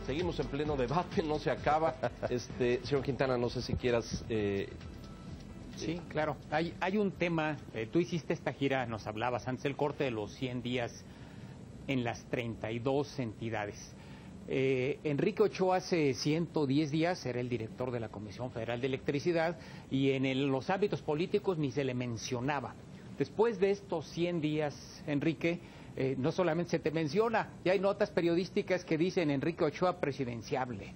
Seguimos en pleno debate, no se acaba. Señor Quintana, no sé si quieras... Sí, claro. Hay un tema, tú hiciste esta gira, nos hablabas antes del corte de los 100 días en las 32 entidades. Enrique Ochoa hace 110 días era el director de la Comisión Federal de Electricidad y en los ámbitos políticos ni se le mencionaba. Después de estos 100 días, Enrique, no solamente se te menciona, ya hay notas periodísticas que dicen Enrique Ochoa presidenciable.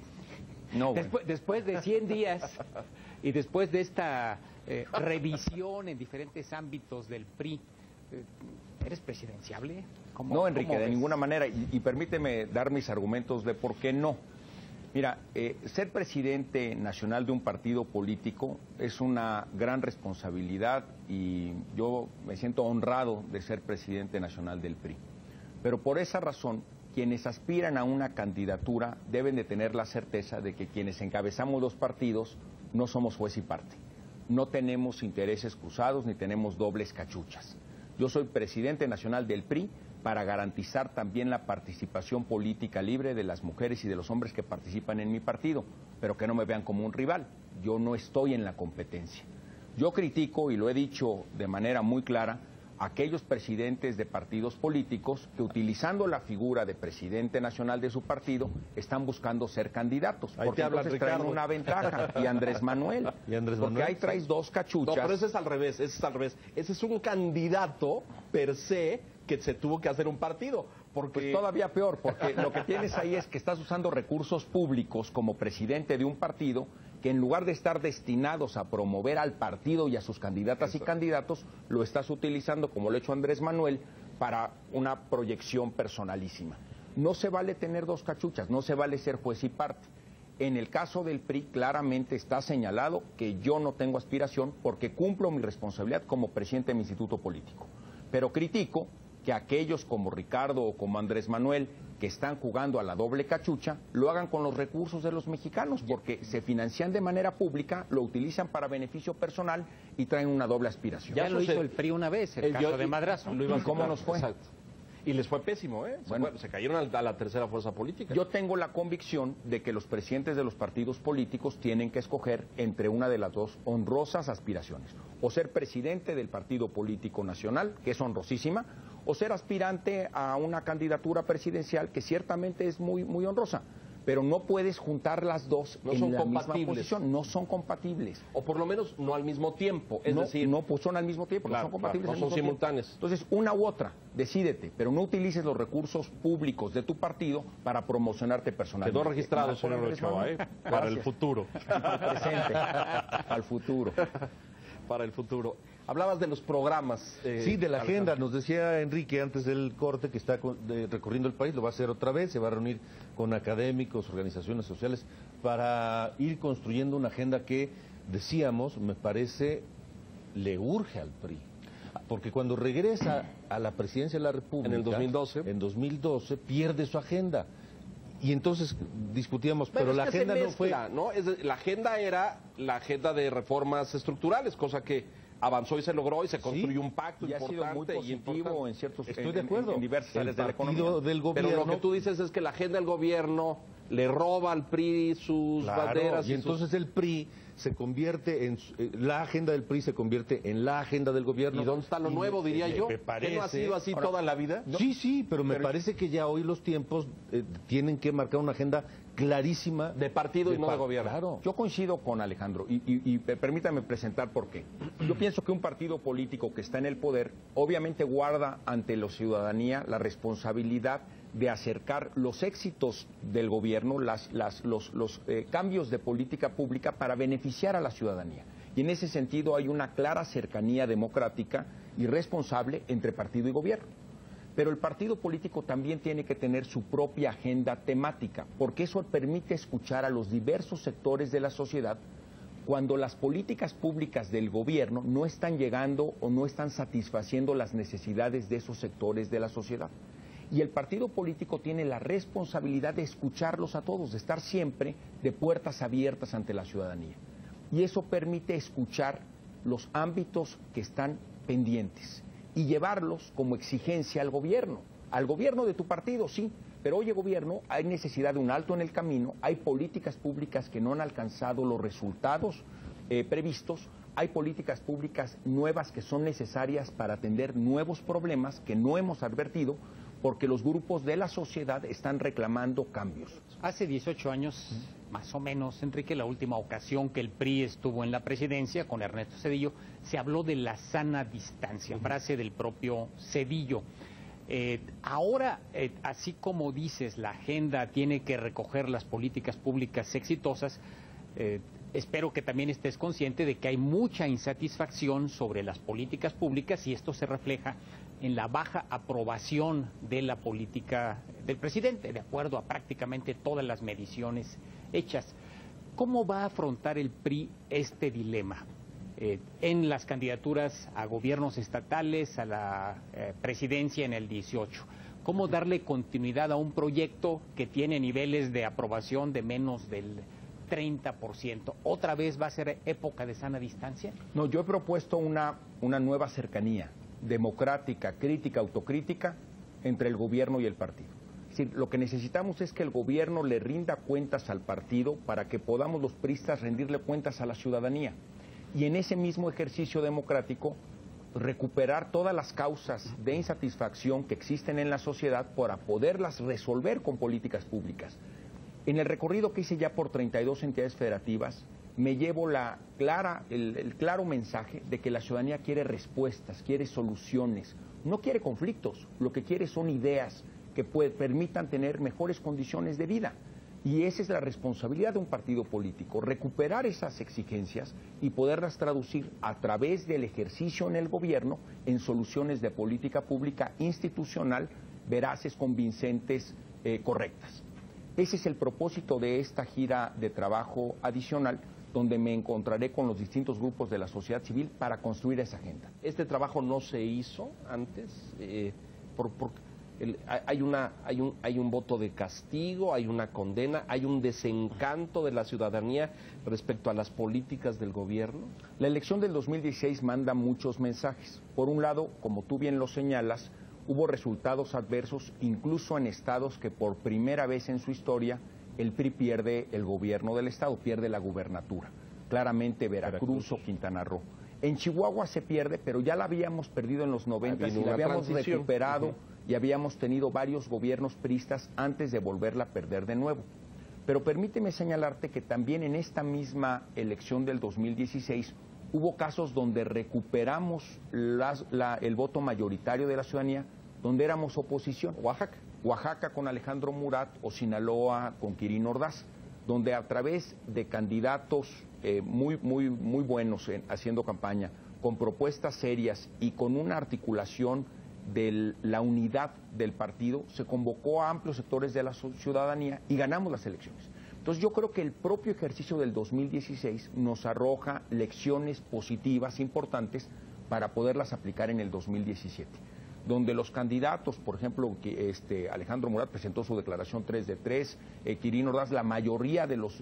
No, bueno. Después de 100 días y después de esta revisión en diferentes ámbitos del PRI, ¿eres presidenciable? No, Enrique, de ninguna manera. Y permíteme dar mis argumentos de por qué no. Mira, ser presidente nacional de un partido político es una gran responsabilidad y yo me siento honrado de ser presidente nacional del PRI. Pero por esa razón, quienes aspiran a una candidatura deben de tener la certeza de que quienes encabezamos los partidos no somos juez y parte. No tenemos intereses cruzados ni tenemos dobles cachuchas. Yo soy presidente nacional del PRI para garantizar también la participación política libre de las mujeres y de los hombres que participan en mi partido, pero que no me vean como un rival. Yo no estoy en la competencia. Yo critico, y lo he dicho de manera muy clara, a aquellos presidentes de partidos políticos que utilizando la figura de presidente nacional de su partido están buscando ser candidatos, porque entonces traen una ventaja, y Andrés Manuel, porque ahí traes dos cachuchas. No, pero ese es al revés, ese es un candidato per se que se tuvo que hacer un partido. Porque... Pues todavía peor, porque lo que tienes ahí es que estás usando recursos públicos como presidente de un partido que en lugar de estar destinados a promover al partido y a sus candidatas y candidatos, lo estás utilizando, como lo ha hecho Andrés Manuel, para una proyección personalísima. No se vale tener dos cachuchas, no se vale ser juez y parte. En el caso del PRI claramente está señalado que yo no tengo aspiración porque cumplo mi responsabilidad como presidente de mi instituto político. Pero critico que aquellos como Ricardo o como Andrés Manuel, que están jugando a la doble cachucha, lo hagan con los recursos de los mexicanos, porque se financian de manera pública, lo utilizan para beneficio personal y traen una doble aspiración. Ya lo hizo el PRI una vez, el caso de Madrazo. ¿Y cómo nos fue? Exacto. Y les fue pésimo, ¿eh? Bueno, se cayeron a la tercera fuerza política. Yo tengo la convicción de que los presidentes de los partidos políticos tienen que escoger entre una de las dos honrosas aspiraciones. O ser presidente del partido político nacional, que es honrosísima, o ser aspirante a una candidatura presidencial, que ciertamente es muy honrosa. Pero no puedes juntar las dos en la misma posición, no son compatibles. O por lo menos no al mismo tiempo, es no, decir... No, pues son al mismo tiempo, claro, no son compatibles. Claro, no son simultáneas. Entonces, una u otra, decídete, pero no utilices los recursos públicos de tu partido para promocionarte personalmente. Quedó registrado, señor Ochoa, para el futuro. Presente, al futuro. Para el futuro. Hablabas de los programas. Sí, de la agenda. Nos decía Enrique antes del corte que está recorriendo el país, lo va a hacer otra vez, se va a reunir con académicos, organizaciones sociales, para ir construyendo una agenda que, decíamos, me parece, le urge al PRI. Porque cuando regresa a la presidencia de la República... En el 2012, pierde su agenda. Y entonces discutíamos, pero la agenda no fue... ¿no? La agenda era la agenda de reformas estructurales, cosa que avanzó y se logró y se construyó un pacto y importante. Ha sido muy positivo en ciertos... Estoy de acuerdo. En diversas áreas de la economía. Del gobierno, pero lo que tú dices es que la agenda del gobierno le roba al PRI sus banderas. Y entonces el PRI se convierte en... la agenda del PRI se convierte en la agenda del gobierno. ¿Y dónde está lo nuevo, diría yo? Me parece... ¿Que no ha sido así toda la vida? No, sí, pero me parece que ya hoy los tiempos tienen que marcar una agenda clarísima. De partido y no de gobierno. Claro. Yo coincido con Alejandro y permítame presentar por qué. Yo pienso que un partido político que está en el poder obviamente guarda ante la ciudadanía la responsabilidad de acercar los éxitos del gobierno, los cambios de política pública para beneficiar a la ciudadanía. Y en ese sentido hay una clara cercanía democrática y responsable entre partido y gobierno. Pero el partido político también tiene que tener su propia agenda temática, porque eso permite escuchar a los diversos sectores de la sociedad cuando las políticas públicas del gobierno no están llegando o no están satisfaciendo las necesidades de esos sectores de la sociedad. Y el partido político tiene la responsabilidad de escucharlos a todos, de estar siempre de puertas abiertas ante la ciudadanía. Y eso permite escuchar los ámbitos que están pendientes y llevarlos como exigencia al gobierno. Al gobierno de tu partido, sí, pero oye, gobierno, hay necesidad de un alto en el camino, hay políticas públicas que no han alcanzado los resultados previstos, hay políticas públicas nuevas que son necesarias para atender nuevos problemas que no hemos advertido, porque los grupos de la sociedad están reclamando cambios. Hace 18 años, más o menos, Enrique, la última ocasión que el PRI estuvo en la presidencia con Ernesto Zedillo, se habló de la sana distancia, frase del propio Zedillo. Ahora, así como dices, la agenda tiene que recoger las políticas públicas exitosas, espero que también estés consciente de que hay mucha insatisfacción sobre las políticas públicas y esto se refleja en la baja aprobación de la política del presidente, de acuerdo a prácticamente todas las mediciones hechas. ¿Cómo va a afrontar el PRI este dilema en las candidaturas a gobiernos estatales, a la presidencia en el 18? ¿Cómo darle continuidad a un proyecto que tiene niveles de aprobación de menos del 30%? ¿Otra vez va a ser época de sana distancia? No, yo he propuesto una nueva cercanía democrática, crítica, autocrítica entre el gobierno y el partido. Es decir, lo que necesitamos es que el gobierno le rinda cuentas al partido para que podamos los priistas rendirle cuentas a la ciudadanía. Y en ese mismo ejercicio democrático recuperar todas las causas de insatisfacción que existen en la sociedad para poderlas resolver con políticas públicas. En el recorrido que hice ya por 32 entidades federativas, me llevo el claro mensaje de que la ciudadanía quiere respuestas, quiere soluciones, no quiere conflictos, lo que quiere son ideas que permitan tener mejores condiciones de vida. Y esa es la responsabilidad de un partido político, recuperar esas exigencias y poderlas traducir a través del ejercicio en el gobierno en soluciones de política pública institucional, veraces, convincentes, correctas. Ese es el propósito de esta gira de trabajo adicional, donde me encontraré con los distintos grupos de la sociedad civil para construir esa agenda. ¿Este trabajo no se hizo antes? Hay un voto de castigo, hay una condena, hay un desencanto de la ciudadanía respecto a las políticas del gobierno. La elección del 2016 manda muchos mensajes. Por un lado, como tú bien lo señalas, hubo resultados adversos incluso en estados que por primera vez en su historia el PRI pierde el gobierno del estado, pierde la gubernatura. Claramente Veracruz o Quintana Roo. En Chihuahua se pierde, pero ya la habíamos perdido en los 90 y la habíamos recuperado y habíamos tenido varios gobiernos priistas antes de volverla a perder de nuevo. Pero permíteme señalarte que también en esta misma elección del 2016 hubo casos donde recuperamos el voto mayoritario de la ciudadanía, donde éramos oposición. Oaxaca con Alejandro Murat o Sinaloa con Quirino Ordaz, donde a través de candidatos muy buenos haciendo campaña, con propuestas serias y con una articulación de la unidad del partido, se convocó a amplios sectores de la ciudadanía y ganamos las elecciones. Entonces yo creo que el propio ejercicio del 2016 nos arroja lecciones positivas importantes para poderlas aplicar en el 2017. Donde los candidatos, por ejemplo, Alejandro Murat presentó su declaración 3 de 3, Quirino Ordaz, la mayoría de los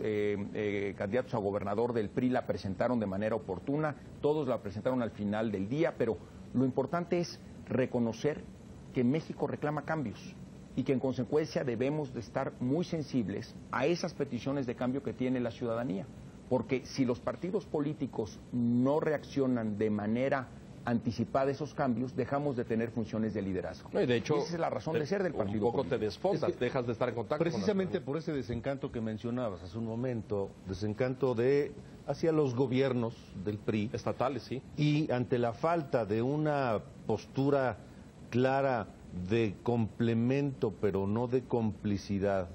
candidatos a gobernador del PRI la presentaron de manera oportuna, todos la presentaron al final del día, pero lo importante es reconocer que México reclama cambios y que en consecuencia debemos de estar muy sensibles a esas peticiones de cambio que tiene la ciudadanía, porque si los partidos políticos no reaccionan de manera anticipada esos cambios, dejamos de tener funciones de liderazgo. No, y de hecho, esa es la razón de ser del partido. Un poco te desfondas, dejas de estar en contacto. Precisamente por ese desencanto que mencionabas hace un momento, desencanto hacia los gobiernos del PRI. Estatales, sí. Y ante la falta de una postura clara de complemento, pero no de complicidad,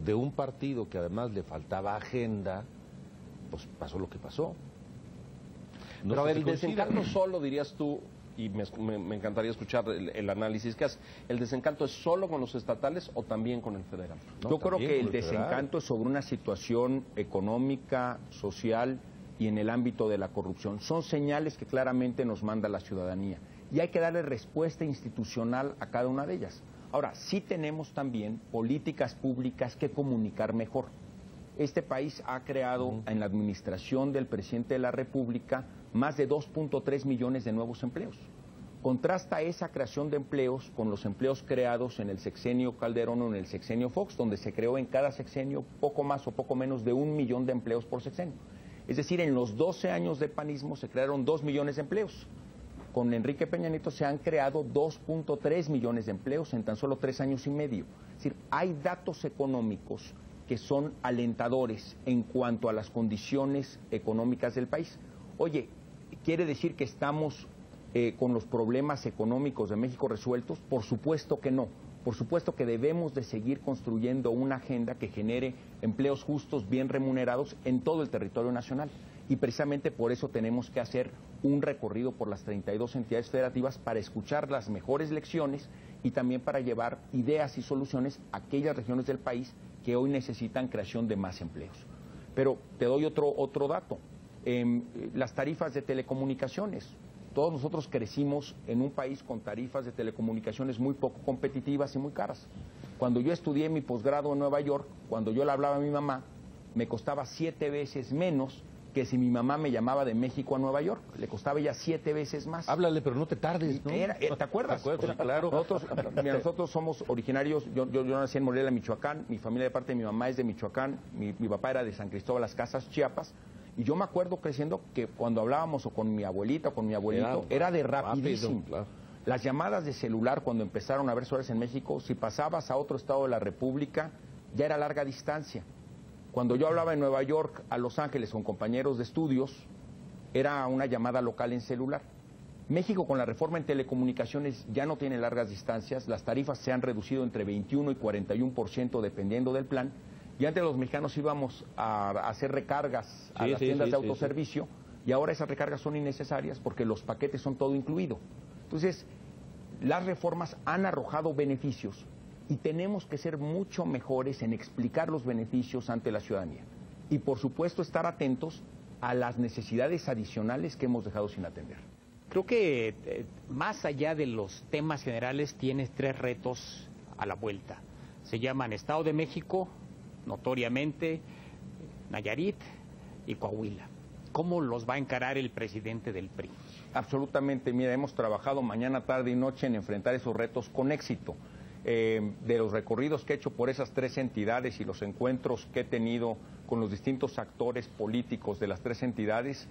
de un partido que además le faltaba agenda, pues pasó lo que pasó. No, pero a ver, el desencanto solo, dirías tú, y me encantaría escuchar el análisis que haces, ¿el desencanto es solo con los estatales o también con el federal? No, yo creo que el desencanto es sobre una situación económica, social y en el ámbito de la corrupción. Son señales que claramente nos manda la ciudadanía y hay que darle respuesta institucional a cada una de ellas. Ahora, sí tenemos también políticas públicas que comunicar mejor. Este país ha creado en la administración del presidente de la República más de 2.3 millones de nuevos empleos. Contrasta esa creación de empleos con los empleos creados en el sexenio Calderón o en el sexenio Fox, donde se creó en cada sexenio poco más o poco menos de 1 millón de empleos por sexenio. Es decir, en los 12 años de panismo se crearon 2 millones de empleos. Con Enrique Peña Nieto se han creado 2.3 millones de empleos en tan solo 3 años y medio. Es decir, hay datos económicos que son alentadores en cuanto a las condiciones económicas del país. Oye, ¿quiere decir que estamos con los problemas económicos de México resueltos? Por supuesto que no. Por supuesto que debemos de seguir construyendo una agenda que genere empleos justos, bien remunerados en todo el territorio nacional. Y precisamente por eso tenemos que hacer un recorrido por las 32 entidades federativas para escuchar las mejores lecciones y también para llevar ideas y soluciones a aquellas regiones del país que hoy necesitan creación de más empleos. Pero te doy otro dato. Las tarifas de telecomunicaciones. Todos nosotros crecimos en un país con tarifas de telecomunicaciones muy poco competitivas y muy caras. Cuando yo estudié mi posgrado en Nueva York, cuando yo le hablaba a mi mamá, me costaba 7 veces menos que si mi mamá me llamaba de México a Nueva York. Le costaba ya 7 veces más. Háblale, pero no te tardes, ¿no? ¿Te acuerdas? Sí, claro. Nosotros somos originarios, yo nací en Morelia, Michoacán, mi familia de parte de mi mamá es de Michoacán, mi papá era de San Cristóbal Las Casas, Chiapas. Y yo me acuerdo creciendo que cuando hablábamos o con mi abuelita o con mi abuelito, era de rapidísimo. Claro. Las llamadas de celular cuando empezaron a haber celulares en México, si pasabas a otro estado de la República, ya era larga distancia. Cuando yo hablaba en Nueva York, a Los Ángeles con compañeros de estudios, era una llamada local en celular. México con la reforma en telecomunicaciones ya no tiene largas distancias, las tarifas se han reducido entre 21 y 41% dependiendo del plan. Y antes los mexicanos íbamos a hacer recargas a las tiendas de autoservicio y ahora esas recargas son innecesarias porque los paquetes son todo incluido. Entonces, las reformas han arrojado beneficios y tenemos que ser mucho mejores en explicar los beneficios ante la ciudadanía. Y por supuesto estar atentos a las necesidades adicionales que hemos dejado sin atender. Creo que más allá de los temas generales tienes 3 retos a la vuelta. Se llaman Estado de México, notoriamente, Nayarit y Coahuila. ¿Cómo los va a encarar el presidente del PRI? Absolutamente, mira, hemos trabajado mañana, tarde y noche en enfrentar esos retos con éxito. De los recorridos que he hecho por esas 3 entidades y los encuentros que he tenido con los distintos actores políticos de las 3 entidades,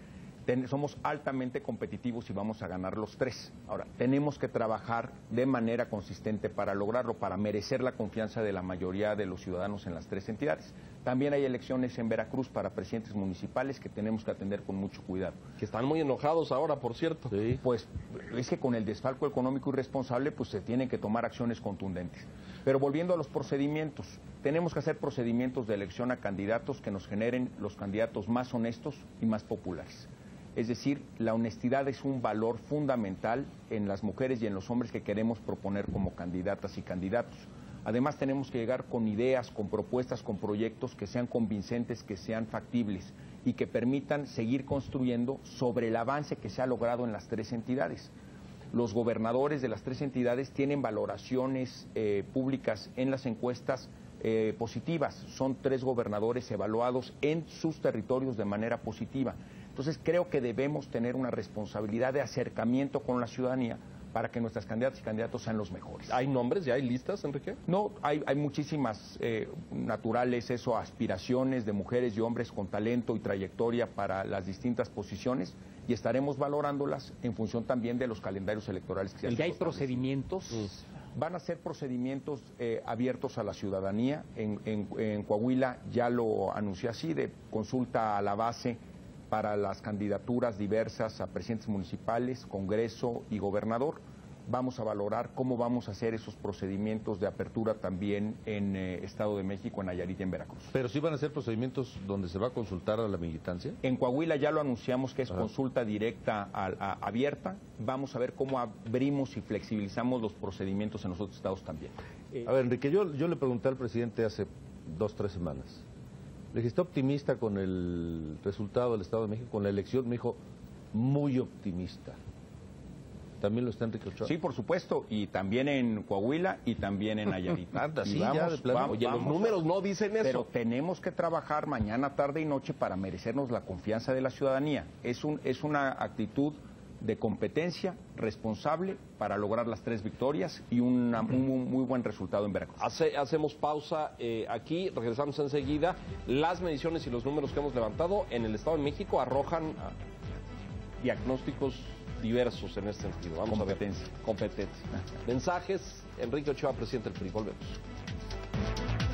somos altamente competitivos y vamos a ganar los 3. Ahora, tenemos que trabajar de manera consistente para lograrlo, para merecer la confianza de la mayoría de los ciudadanos en las 3 entidades. También hay elecciones en Veracruz para presidentes municipales que tenemos que atender con mucho cuidado. Que están muy enojados ahora, por cierto. Sí. Pues es que con el desfalco económico irresponsable, pues se tienen que tomar acciones contundentes. Pero volviendo a los procedimientos, tenemos que hacer procedimientos de elección a candidatos que nos generen los candidatos más honestos y más populares. Es decir, la honestidad es un valor fundamental en las mujeres y en los hombres que queremos proponer como candidatas y candidatos. Además, tenemos que llegar con ideas, con propuestas, con proyectos que sean convincentes, que sean factibles y que permitan seguir construyendo sobre el avance que se ha logrado en las 3 entidades. Los gobernadores de las 3 entidades tienen valoraciones públicas en las encuestas positivas. Son 3 gobernadores evaluados en sus territorios de manera positiva. Entonces creo que debemos tener una responsabilidad de acercamiento con la ciudadanía para que nuestras candidatas y candidatos sean los mejores. ¿Hay nombres? ¿Ya hay listas, Enrique? No, hay muchísimas naturales, aspiraciones de mujeres y hombres con talento y trayectoria para las distintas posiciones y estaremos valorándolas en función también de los calendarios electorales que se ¿Y hay procedimientos? Van a ser procedimientos abiertos a la ciudadanía. En Coahuila ya lo anuncié así, de consulta a la base para las candidaturas diversas a presidentes municipales, Congreso y gobernador. Vamos a valorar cómo vamos a hacer esos procedimientos de apertura también en Estado de México, en Nayarit y en Veracruz. ¿Pero sí van a ser procedimientos donde se va a consultar a la militancia? En Coahuila ya lo anunciamos que es consulta directa abierta. Vamos a ver cómo abrimos y flexibilizamos los procedimientos en los otros estados también. A ver, Enrique, yo le pregunté al presidente hace 2 o 3 semanas. Le dije, ¿está optimista con el resultado del Estado de México, con la elección? Me dijo, muy optimista. ¿También lo está Enrique Ochoa? Sí, por supuesto, y también en Coahuila y también en Nayarit. Sí, oye, los números no dicen eso. Pero tenemos que trabajar mañana, tarde y noche para merecernos la confianza de la ciudadanía. Es una actitud de competencia, responsable, para lograr las 3 victorias y un muy buen resultado en Veracruz. Hacemos pausa aquí, regresamos enseguida. Las mediciones y los números que hemos levantado en el Estado de México arrojan diagnósticos diversos en este sentido. Vamos a ver. Competencia. Mensajes. Enrique Ochoa, presidente del PRI. Volvemos.